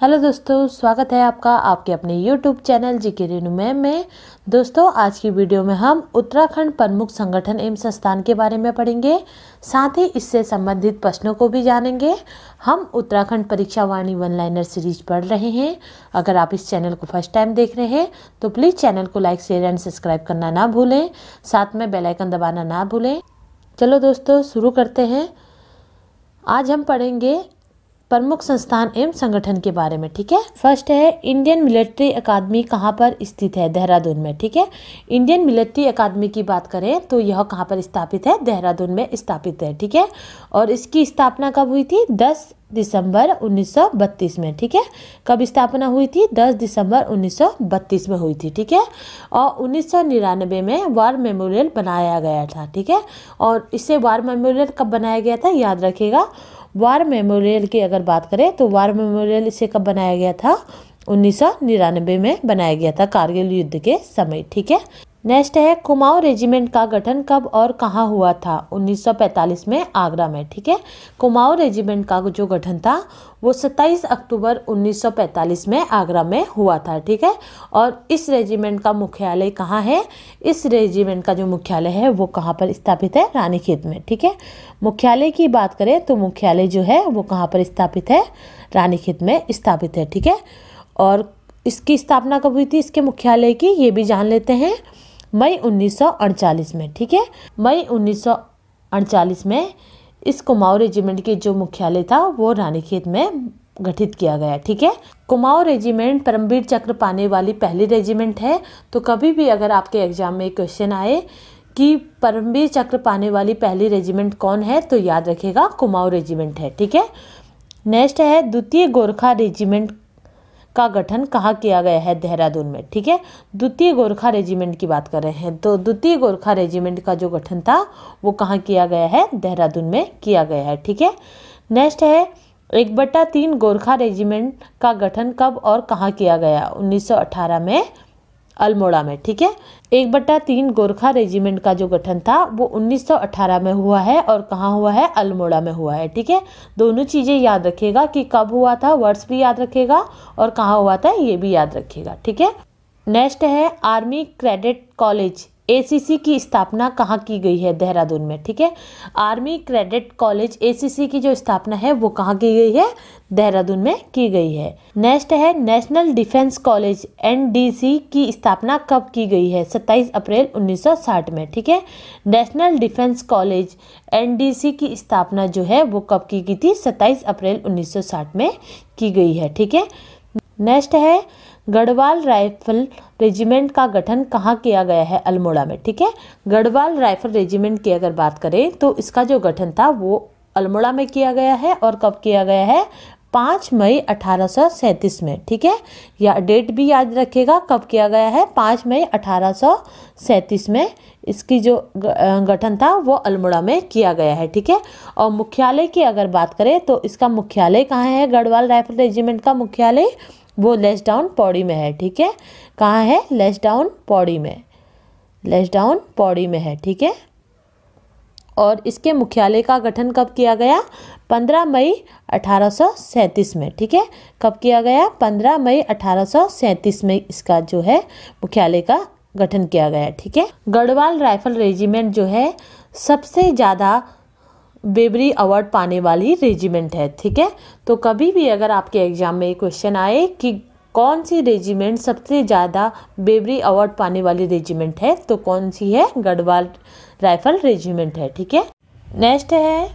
Hello दोस्तों, स्वागत है आपका आपके अपने YouTube चैनल जीके रेनू में। दोस्तों, आज की वीडियो में हम उत्तराखंड प्रमुख संगठन एवं संस्थान के बारे में पढ़ेंगे। साथ ही इससे संबंधित प्रश्नों को भी जानेंगे। हम उत्तराखंड परीक्षा वाणी वन लाइनर सीरीज पढ़ रहे हैं। अगर आप इस चैनल को फर्स्ट टाइम देख रहे हैं तो प्लीज़ चैनल को लाइक, शेयर एंड सब्सक्राइब करना ना भूलें। साथ में बेल आइकन दबाना ना भूलें। चलो दोस्तों, शुरू करते हैं। आज हम पढ़ेंगे प्रमुख संस्थान एवं संगठन के बारे में। ठीक है, फर्स्ट है इंडियन मिलिट्री अकादमी कहाँ पर स्थित है? देहरादून में। ठीक है, इंडियन मिलिट्री अकादमी की बात करें तो यह कहाँ पर स्थापित है? देहरादून में स्थापित है। ठीक है, और इसकी स्थापना कब हुई थी? 10 दिसंबर 1932 में। ठीक है, कब स्थापना हुई थी? 10 दिसंबर 1932 में हुई थी। ठीक है, और 1999 में वार मेमोरियल बनाया गया था। ठीक है, और इसे वार मेमोरियल कब बनाया गया था याद रखिएगा। वार मेमोरियल की अगर बात करें तो वार मेमोरियल इसे कब बनाया गया था? 1999 में बनाया गया था, कारगिल युद्ध के समय। ठीक है, नेक्स्ट है कुमाऊं रेजिमेंट का गठन कब और कहाँ हुआ था? 1945 में आगरा में। ठीक है, कुमाऊं रेजिमेंट का जो गठन था वो 27 अक्टूबर 1945 में आगरा में हुआ था। ठीक है, और इस रेजिमेंट का मुख्यालय कहाँ है? इस रेजिमेंट का जो मुख्यालय है वो कहाँ पर स्थापित है? रानीखेत में। ठीक है, मुख्यालय की बात करें तो मुख्यालय जो है वो कहाँ पर स्थापित है? रानीखेत में स्थापित है। ठीक है, और इसकी स्थापना कब हुई थी इसके मुख्यालय की, ये भी जान लेते हैं। मई 1948 में। ठीक है, मई 1948 में इस कुमाऊं रेजिमेंट के जो मुख्यालय था वो रानीखेत में गठित किया गया। ठीक है, कुमाऊं रेजिमेंट परमवीर चक्र पाने वाली पहली रेजिमेंट है। तो कभी भी अगर आपके एग्जाम में क्वेश्चन आए कि परमवीर चक्र पाने वाली पहली रेजिमेंट कौन है तो याद रखिएगा कुमाऊं रेजिमेंट है। ठीक है, नेक्स्ट है द्वितीय गोरखा रेजिमेंट का गठन कहाँ किया गया है? देहरादून में। ठीक है, द्वितीय गोरखा रेजिमेंट की बात कर रहे हैं तो द्वितीय गोरखा रेजिमेंट का जो गठन था वो कहाँ किया गया है? देहरादून में किया गया है। ठीक है, नेक्स्ट है 1/3 गोरखा रेजिमेंट का गठन कब और कहाँ किया गया? 1918 में अल्मोड़ा में। ठीक है, 1/3 गोरखा रेजिमेंट का जो गठन था वो 1918 में हुआ है और कहाँ हुआ है? अल्मोड़ा में हुआ है। ठीक है, दोनों चीज़ें याद रखिएगा कि कब हुआ था, वर्ष भी याद रखिएगा और कहाँ हुआ था ये भी याद रखिएगा। ठीक है, नेक्स्ट है आर्मी कैडेट कॉलेज ACC की स्थापना कहाँ की गई है? देहरादून में। ठीक है, आर्मी कैडेट कॉलेज ACC की जो स्थापना है वो कहाँ की गई है? देहरादून में की गई है। नेक्स्ट है नेशनल डिफेंस कॉलेज NDC की स्थापना कब की गई है? 27 अप्रैल 1960 में। ठीक है, नेशनल डिफेंस कॉलेज NDC की स्थापना जो है वो कब की गई थी? 27 अप्रैल 1960 में की गई है। ठीक है, नेक्स्ट है गढ़वाल राइफल रेजिमेंट का गठन कहाँ किया गया है? अल्मोड़ा में। ठीक है, गढ़वाल राइफल रेजिमेंट की अगर बात करें तो इसका जो गठन था वो अल्मोड़ा में किया गया है और कब किया गया है? 5 मई 1837 में। ठीक है, या डेट भी याद रखिएगा कब किया गया है? 5 मई 1837 में इसकी जो गठन था वो अल्मोड़ा में किया गया है। ठीक है, और मुख्यालय की अगर बात करें तो इसका मुख्यालय कहाँ है? गढ़वाल राइफल रेजिमेंट का मुख्यालय वो लेसडाउन पौड़ी में है। ठीक है, कहाँ है? लेसडाउन पौड़ी में, लेसडाउन पौड़ी में है। ठीक है, और इसके मुख्यालय का गठन कब किया गया? 15 मई 1837 में। ठीक है, कब किया गया? 15 मई 1837 में इसका जो है मुख्यालय का गठन किया गया। ठीक है, गढ़वाल राइफल रेजिमेंट जो है सबसे ज़्यादा बेबरी अवार्ड पाने वाली रेजिमेंट है। ठीक है, तो कभी भी अगर आपके एग्जाम में क्वेश्चन आए कि कौन सी रेजिमेंट सबसे ज़्यादा बेबरी अवार्ड पाने वाली रेजिमेंट है तो कौन सी है? गढ़वाल राइफल रेजिमेंट है। ठीक है, नेक्स्ट है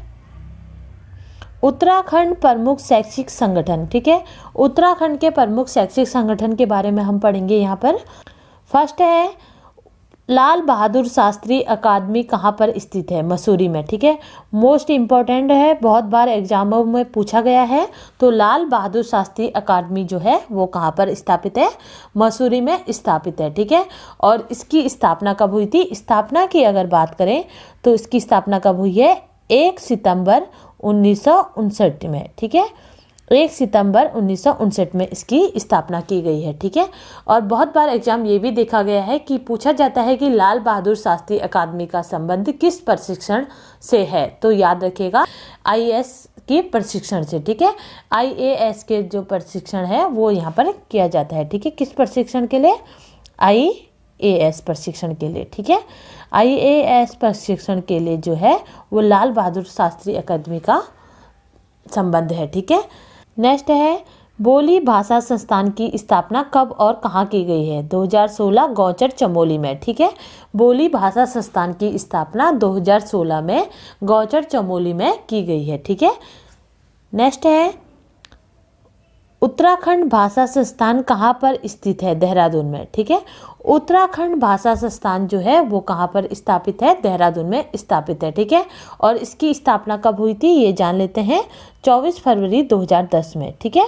उत्तराखंड प्रमुख शैक्षिक संगठन। ठीक है, उत्तराखंड के प्रमुख शैक्षिक संगठन के बारे में हम पढ़ेंगे यहाँ पर। फर्स्ट है लाल बहादुर शास्त्री अकादमी कहाँ पर स्थित है? मसूरी में। ठीक है, मोस्ट इम्पोर्टेंट है, बहुत बार एग्जामों में पूछा गया है। तो लाल बहादुर शास्त्री अकादमी जो है वो कहाँ पर स्थापित है? मसूरी में स्थापित है। ठीक है, और इसकी स्थापना कब हुई थी? स्थापना की अगर बात करें तो इसकी स्थापना कब हुई है? 1 सितंबर 1959 में। ठीक है, 1 सितंबर 1959 में इसकी स्थापना की गई है। ठीक है, और बहुत बार एग्जाम ये भी देखा गया है कि पूछा जाता है कि लाल बहादुर शास्त्री अकादमी का संबंध किस प्रशिक्षण से है? तो याद रखिएगा IAS की प्रशिक्षण से, ठीक है। IAS के जो प्रशिक्षण है वो यहाँ पर किया जाता है, ठीक है। किस प्रशिक्षण के लिए? IAS प्रशिक्षण के लिए, ठीक है। IAS प्रशिक्षण के लिए जो है वो लाल बहादुर शास्त्री अकादमी का संबंध है, ठीक है। नेक्स्ट है बोली भाषा संस्थान की स्थापना कब और कहाँ की गई है? 2016 गौचर चमोली में, ठीक है। बोली भाषा संस्थान की स्थापना 2016 में गौचर चमोली में की गई है, ठीक है। नेक्स्ट है उत्तराखंड भाषा संस्थान कहाँ पर स्थित है? देहरादून में, ठीक है। उत्तराखंड भाषा संस्थान जो है वो कहाँ पर स्थापित है? देहरादून में स्थापित है, ठीक है। और इसकी स्थापना कब हुई थी ये जान लेते हैं। 24 फरवरी 2010 में, ठीक है।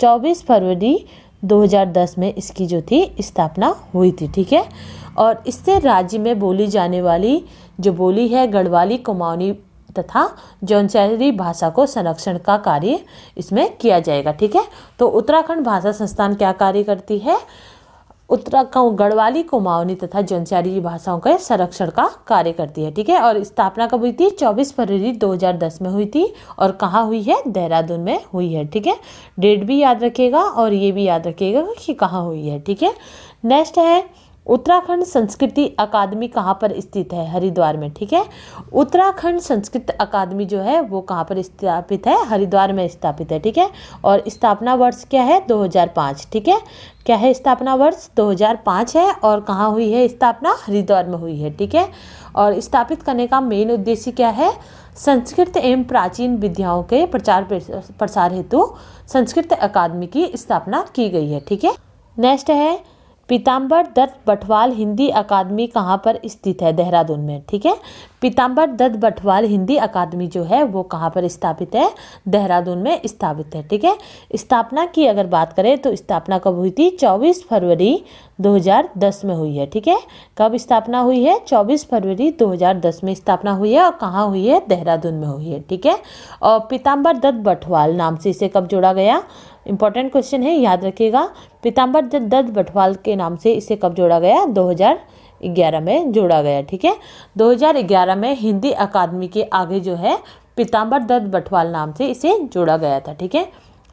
24 फरवरी 2010 में इसकी जो थी स्थापना हुई थी, ठीक है। और इससे राज्य में बोली जाने वाली जो बोली है गढ़वाली, कुमाऊनी तथा जौनसारी भाषा को संरक्षण का कार्य इसमें किया जाएगा, ठीक है। तो उत्तराखंड भाषा संस्थान क्या कार्य करती है? उत्तराखंड गढ़वाली, कुमाऊनी तथा जौनसारी भाषाओं के संरक्षण का कार्य करती है, ठीक है। और स्थापना कब हुई थी? 24 फरवरी 2010 में हुई थी। और कहाँ हुई है? देहरादून में हुई है, ठीक है। डेट भी याद रखिएगा और ये भी याद रखिएगा कि कहाँ हुई है, ठीक है। नेक्स्ट है उत्तराखंड संस्कृति अकादमी कहाँ पर स्थित है? हरिद्वार में, ठीक है। उत्तराखंड संस्कृत अकादमी जो है वो कहाँ पर स्थापित है? हरिद्वार में स्थापित है, ठीक है। और स्थापना वर्ष क्या है? 2005, ठीक है। क्या है? स्थापना वर्ष 2005 है। और कहाँ हुई है स्थापना? हरिद्वार में हुई है, ठीक है। और स्थापित करने का मेन उद्देश्य क्या है? संस्कृत एवं प्राचीन विद्याओं के प्रचार प्रसार हेतु संस्कृत अकादमी की स्थापना की गई है, ठीक है। नेक्स्ट है पीताम्बर दत्त बटवाल हिंदी अकादमी कहाँ पर स्थित है? देहरादून में, ठीक है। पीताम्बर दत्त बटवाल हिंदी अकादमी जो है वो कहाँ पर स्थापित है? देहरादून में स्थापित है, ठीक है। स्थापना की अगर बात करें तो स्थापना कब हुई थी? 24 फरवरी 2010 में हुई है, ठीक है। कब स्थापना हुई है? 24 फरवरी 2010 में स्थापना हुई है। और कहाँ हुई है? देहरादून में हुई है, ठीक है। और पीताम्बर दत्त बटवाल नाम से इसे कब जोड़ा गया? इंपॉर्टेंट क्वेश्चन है, याद रखिएगा। पीताम्बर दत्त बटवाल के नाम से इसे कब जोड़ा गया? 2011 में जोड़ा गया, ठीक है। 2011 में हिंदी अकादमी के आगे जो है पीताम्बर दत्त बटवाल नाम से इसे जोड़ा गया था, ठीक है।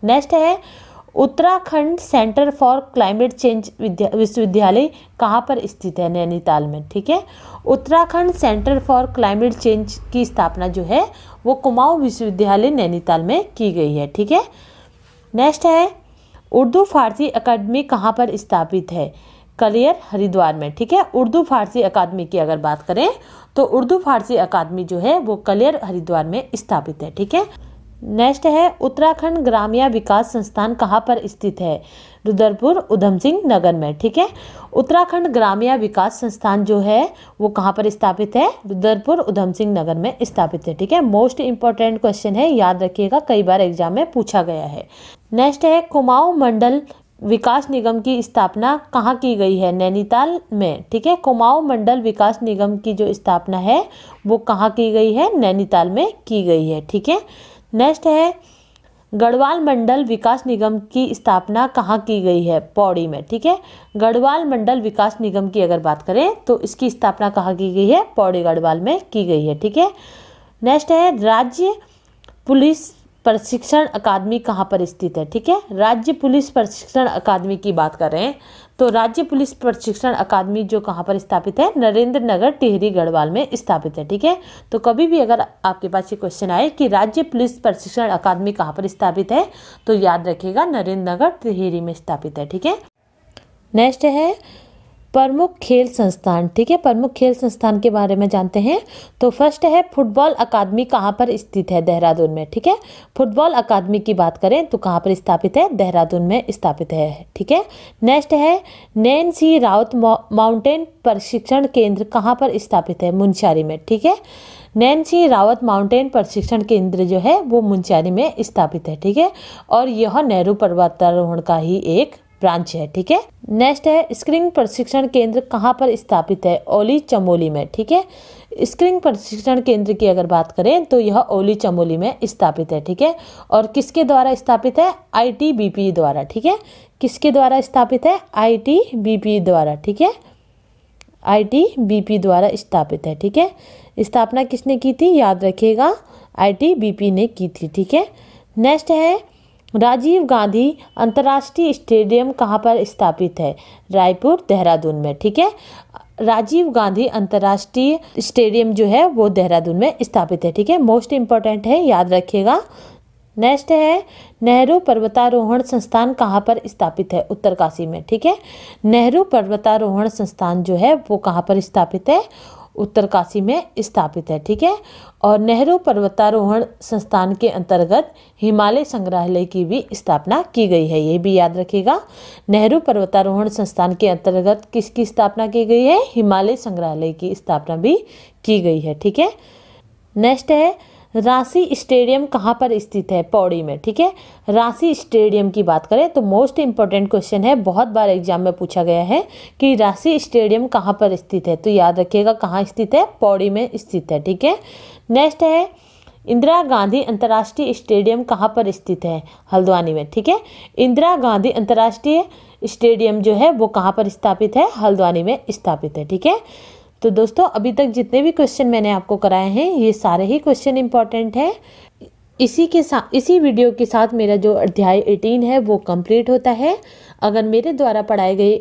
नेक्स्ट है Uttarakhand centre for climate change विश्वविद्यालय कहाँ पर स्थित है? नैनीताल में, ठीक है। Uttarakhand centre for climate change की स्थापना जो है वो कुमाऊं विश्वविद्यालय नैनीताल में की गई है, ठीक है। नेक्स्ट है उर्दू फारसी अकादमी कहाँ पर स्थापित है? कलियर, हरिद्वार में, ठीक है। उर्दू फारसी अकादमी की अगर बात करें तो उर्दू फारसी अकादमी जो है वो कलियर, हरिद्वार में स्थापित है, ठीक है। नेक्स्ट है उत्तराखंड ग्रामीण विकास संस्थान कहाँ पर स्थित है? रुद्रपुर, उधम सिंह नगर में, ठीक है। उत्तराखंड ग्रामीण विकास संस्थान जो है वो कहाँ पर स्थापित है? रुद्रपुर, उधम सिंह नगर में स्थापित है, ठीक है। मोस्ट इंपॉर्टेंट क्वेश्चन है, याद रखिएगा, कई बार एग्जाम में पूछा गया है। नेक्स्ट है कुमाऊं मंडल विकास निगम की स्थापना कहाँ की गई है? नैनीताल में, ठीक है। कुमाऊं मंडल विकास निगम की जो स्थापना है वो कहाँ की गई है? नैनीताल में की गई है, ठीक है। नेक्स्ट है गढ़वाल मंडल विकास निगम की स्थापना कहाँ की गई है? पौड़ी में, ठीक है। गढ़वाल मंडल विकास निगम की अगर बात करें तो इसकी स्थापना कहाँ की गई है? पौड़ी गढ़वाल में की गई है, ठीक है। नेक्स्ट है राज्य पुलिस प्रशिक्षण अकादमी कहाँ पर स्थित है? ठीक है, राज्य पुलिस प्रशिक्षण अकादमी की बात कर रहे हैं तो राज्य पुलिस प्रशिक्षण अकादमी जो कहाँ पर स्थापित है? नरेंद्र नगर टिहरी गढ़वाल में स्थापित है। ठीक है, तो कभी भी अगर आपके पास ये क्वेश्चन आए कि राज्य पुलिस प्रशिक्षण अकादमी कहाँ पर स्थापित है तो याद रखिएगा नरेंद्र नगर टिहरी में स्थापित है। ठीक है, नेक्स्ट है प्रमुख खेल संस्थान। ठीक है, प्रमुख खेल संस्थान के बारे में जानते हैं तो फर्स्ट है फुटबॉल अकादमी कहाँ पर स्थित है? देहरादून में। ठीक है, फुटबॉल अकादमी की बात करें तो कहाँ पर स्थापित है? देहरादून में स्थापित है। ठीक है, नेक्स्ट है नैन-सी रावत माउंटेन प्रशिक्षण केंद्र कहाँ पर स्थापित है? मुनस्यारी में। ठीक है, नैन-सी रावत माउंटेन प्रशिक्षण केंद्र जो है वो मुनस्यारी में स्थापित है। ठीक है, और यह नेहरू पर्वतारोहण का ही एक ब्रांच है। ठीक है, नेक्स्ट है स्किंग प्रशिक्षण केंद्र कहाँ पर स्थापित है? ओली चमोली में। ठीक है, स्किंग प्रशिक्षण केंद्र की अगर बात करें तो यह ओली चमोली में स्थापित है। ठीक है, और किसके द्वारा स्थापित है? ITBP द्वारा। ठीक है, किसके द्वारा स्थापित है? ITBP द्वारा। ठीक है, ITBP द्वारा स्थापित है। ठीक है, स्थापना किसने की थी? याद रखिएगा ITBP ने की थी। ठीक है, नेक्स्ट है राजीव गांधी अंतर्राष्ट्रीय स्टेडियम कहाँ पर स्थापित है? रायपुर, देहरादून में। ठीक है, राजीव गांधी अंतर्राष्ट्रीय स्टेडियम जो है वो देहरादून में स्थापित है। ठीक है, मोस्ट इम्पोर्टेंट है, याद रखिएगा। नेक्स्ट है नेहरू पर्वतारोहण संस्थान कहाँ पर स्थापित है? उत्तरकाशी में। ठीक है, नेहरू पर्वतारोहण संस्थान जो है वो कहाँ पर स्थापित है? उत्तरकाशी में स्थापित है। ठीक है, और नेहरू पर्वतारोहण संस्थान के अंतर्गत हिमालय संग्रहालय की भी स्थापना की गई है, ये भी याद रखिएगा। नेहरू पर्वतारोहण संस्थान के अंतर्गत किसकी स्थापना की गई है? हिमालय संग्रहालय की स्थापना भी की गई है। ठीक है, नेक्स्ट है रांची स्टेडियम कहाँ पर स्थित है? पौड़ी में। ठीक है, रांची स्टेडियम की बात करें तो मोस्ट इम्पोर्टेंट क्वेश्चन है, बहुत बार एग्जाम में पूछा गया है कि रांची स्टेडियम कहाँ पर स्थित है, तो याद रखिएगा कहाँ स्थित है? पौड़ी में स्थित है। ठीक है, नेक्स्ट है इंदिरा गांधी अंतर्राष्ट्रीय स्टेडियम कहाँ पर स्थित है? हल्द्वानी में। ठीक है, इंदिरा गांधी अंतर्राष्ट्रीय स्टेडियम जो है वो कहाँ पर स्थापित है? हल्द्वानी में स्थापित है। ठीक है, तो दोस्तों अभी तक जितने भी क्वेश्चन मैंने आपको कराए हैं ये सारे ही क्वेश्चन इंपॉर्टेंट हैं। इसी वीडियो के साथ मेरा जो अध्याय 18 है वो कंप्लीट होता है। अगर मेरे द्वारा पढ़ाए गए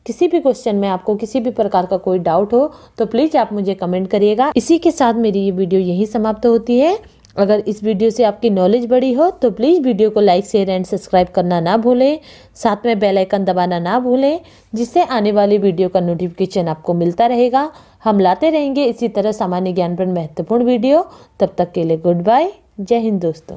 किसी भी क्वेश्चन में आपको किसी भी प्रकार का कोई डाउट हो तो प्लीज़ आप मुझे कमेंट करिएगा। इसी के साथ मेरी ये वीडियो यहीं समाप्त होती है। अगर इस वीडियो से आपकी नॉलेज बढ़ी हो तो प्लीज़ वीडियो को लाइक, शेयर एंड सब्सक्राइब करना ना भूलें। साथ में बेल आइकन दबाना ना भूलें, जिससे आने वाली वीडियो का नोटिफिकेशन आपको मिलता रहेगा। हम लाते रहेंगे इसी तरह सामान्य ज्ञान पर महत्वपूर्ण वीडियो। तब तक के लिए गुड बाय, जय हिंद दोस्तों।